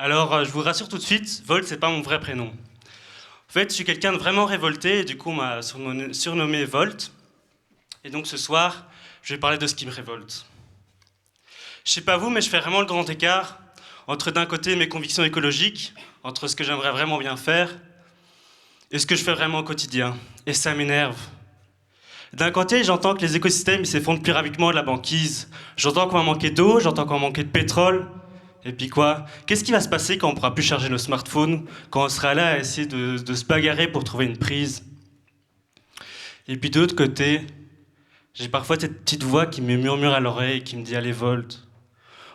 Alors, je vous rassure tout de suite, Volt, c'est pas mon vrai prénom. En fait, je suis quelqu'un de vraiment révolté, et du coup, on m'a surnommé Volt. Et donc, ce soir, je vais parler de ce qui me révolte. Je sais pas vous, mais je fais vraiment le grand écart entre, d'un côté, mes convictions écologiques, entre ce que j'aimerais vraiment bien faire, et ce que je fais vraiment au quotidien. Et ça m'énerve. D'un côté, j'entends que les écosystèmes s'effondrent plus rapidement de la banquise. J'entends qu'on va manquer d'eau, j'entends qu'on va manquer de pétrole. Et puis quoi? Qu'est-ce qui va se passer quand on pourra plus charger nos smartphones, quand on sera là à essayer de se bagarrer pour trouver une prise? Et puis de l'autre côté, j'ai parfois cette petite voix qui me murmure à l'oreille et qui me dit: allez, Volt,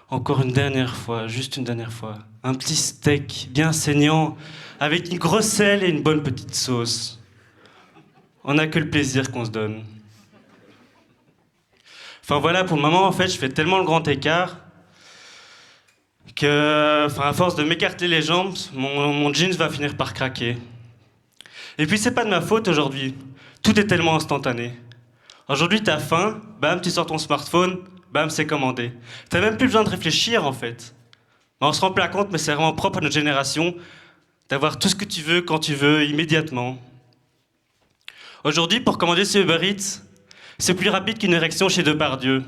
encore une dernière fois, juste une dernière fois. Un petit steak bien saignant, avec une grosse selle et une bonne petite sauce. On n'a que le plaisir qu'on se donne. Enfin voilà, pour le moment, en fait, je fais tellement le grand écart que, à force de m'écarter les jambes, mon jeans va finir par craquer. Et puis c'est pas de ma faute aujourd'hui. Tout est tellement instantané. Aujourd'hui, t'as faim, bam, tu sors ton smartphone, bam, c'est commandé. T'as même plus besoin de réfléchir en fait. On se rend pas compte, mais c'est vraiment propre à notre génération d'avoir tout ce que tu veux, quand tu veux, immédiatement. Aujourd'hui, pour commander sur Uber Eats, c'est plus rapide qu'une érection chez Depardieu.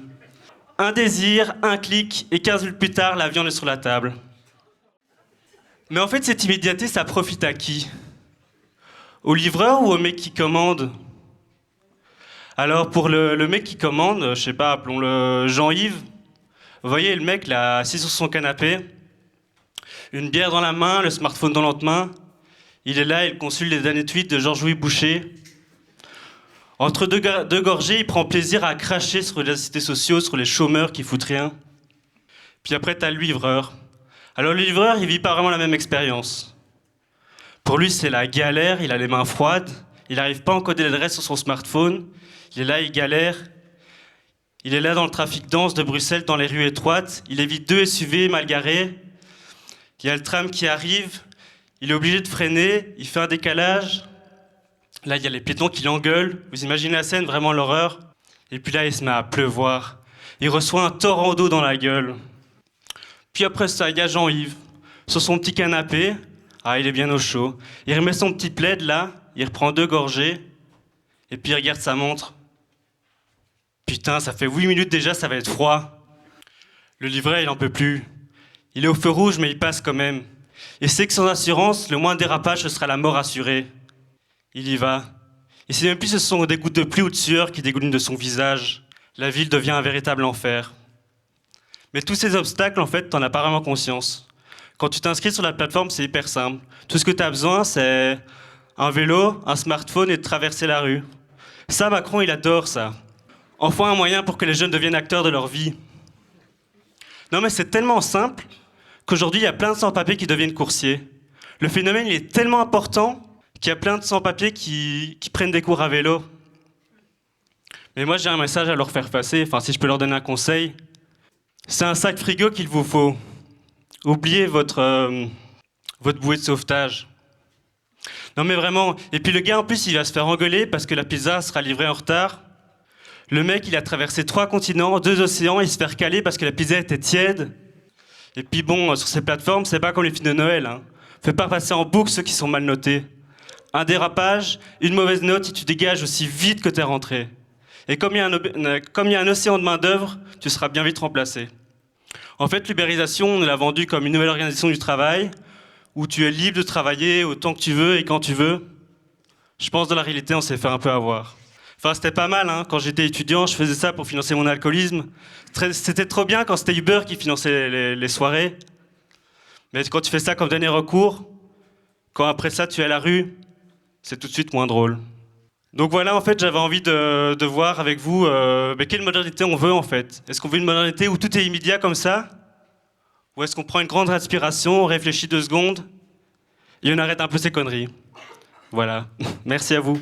Un désir, un clic, et 15 minutes plus tard, la viande est sur la table. Mais en fait, cette immédiateté, ça profite à qui? Au livreur ou au mec qui commande? Alors, pour le mec qui commande, je sais pas, appelons-le Jean-Yves. Vous voyez, le mec, là, assis sur son canapé, une bière dans la main, le smartphone dans l'autre main. Il est là, il consulte les derniers tweets de Georges-Louis Boucher. Entre deux gorgées, il prend plaisir à cracher sur les réseaux sociaux, sur les chômeurs qui foutent rien. Puis après, t'as le livreur. Alors le livreur, il vit pas vraiment la même expérience. Pour lui, c'est la galère, il a les mains froides, il n'arrive pas à encoder l'adresse sur son smartphone, il est là, il galère. Il est là dans le trafic dense de Bruxelles, dans les rues étroites, il évite 2 SUV mal garés. Il y a le tram qui arrive, il est obligé de freiner, il fait un décalage. Là, il y a les piétons qui l'engueulent. Vous imaginez la scène, vraiment l'horreur. Et puis là, il se met à pleuvoir. Il reçoit un torrent d'eau dans la gueule. Puis après ça, il y a Jean-Yves, sur son petit canapé. Ah, il est bien au chaud. Il remet son petit plaid là, il reprend 2 gorgées, et puis il regarde sa montre. Putain, ça fait 8 minutes déjà, ça va être froid. Le livret, il en peut plus. Il est au feu rouge, mais il passe quand même. Il sait que sans assurance, le moindre dérapage, ce sera la mort assurée. Il y va. Il sait même plus si ce sont des gouttes de pluie ou de sueur qui dégoulinent de son visage. La ville devient un véritable enfer. Mais tous ces obstacles, en fait, t'en as pas vraiment conscience. Quand tu t'inscris sur la plateforme, c'est hyper simple. Tout ce que tu as besoin, c'est un vélo, un smartphone et de traverser la rue. Ça, Macron, il adore ça. Enfin, un moyen pour que les jeunes deviennent acteurs de leur vie. Non mais c'est tellement simple qu'aujourd'hui, il y a plein de sans-papiers qui deviennent coursiers. Le phénomène, il est tellement important qu'il y a plein de sans-papiers qui prennent des cours à vélo. Mais moi, j'ai un message à leur faire passer, enfin, si je peux leur donner un conseil. C'est un sac frigo qu'il vous faut. Oubliez votre bouée de sauvetage. Non mais vraiment. Et puis le gars, en plus, il va se faire engueuler parce que la pizza sera livrée en retard. Le mec, il a traversé 3 continents, 2 océans, il se fait recaler parce que la pizza était tiède. Et puis bon, sur ces plateformes, c'est pas comme les films de Noël. Hein. Fais pas passer en boucle ceux qui sont mal notés. Un dérapage, une mauvaise note, et tu dégages aussi vite que t'es rentré. Et comme il y a un océan de main-d'œuvre, tu seras bien vite remplacé. En fait, l'ubérisation, on l'a vendu comme une nouvelle organisation du travail, où tu es libre de travailler autant que tu veux et quand tu veux. Je pense que dans la réalité, on s'est fait un peu avoir. Enfin, c'était pas mal, hein. Quand j'étais étudiant, je faisais ça pour financer mon alcoolisme. C'était trop bien quand c'était Uber qui finançait les soirées. Mais quand tu fais ça comme dernier recours, quand après ça, tu es à la rue, c'est tout de suite moins drôle. Donc voilà, en fait, j'avais envie de voir avec vous quelle modernité on veut, en fait. Est-ce qu'on veut une modernité où tout est immédiat comme ça? Ou est-ce qu'on prend une grande respiration, on réfléchit 2 secondes et on arrête un peu ces conneries? Voilà. Merci à vous.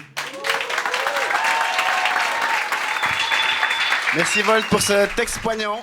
Merci Volt pour ce texte poignant.